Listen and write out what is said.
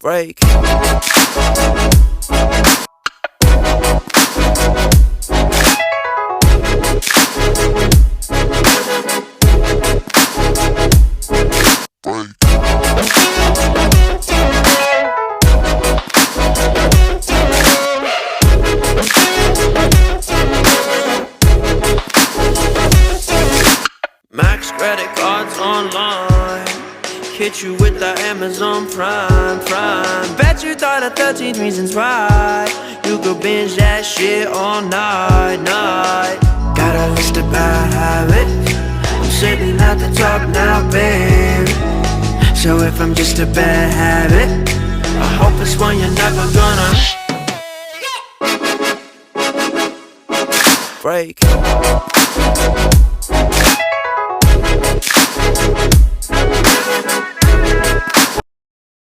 break. Max credit cards online, hit you with the Amazon Prime. Bet you thought of 13 reasons why you could binge that shit all night. Got a list of bad habits, I'm sitting at the top now, babe. So if I'm just a bad habit, I hope it's one you're never gonna break.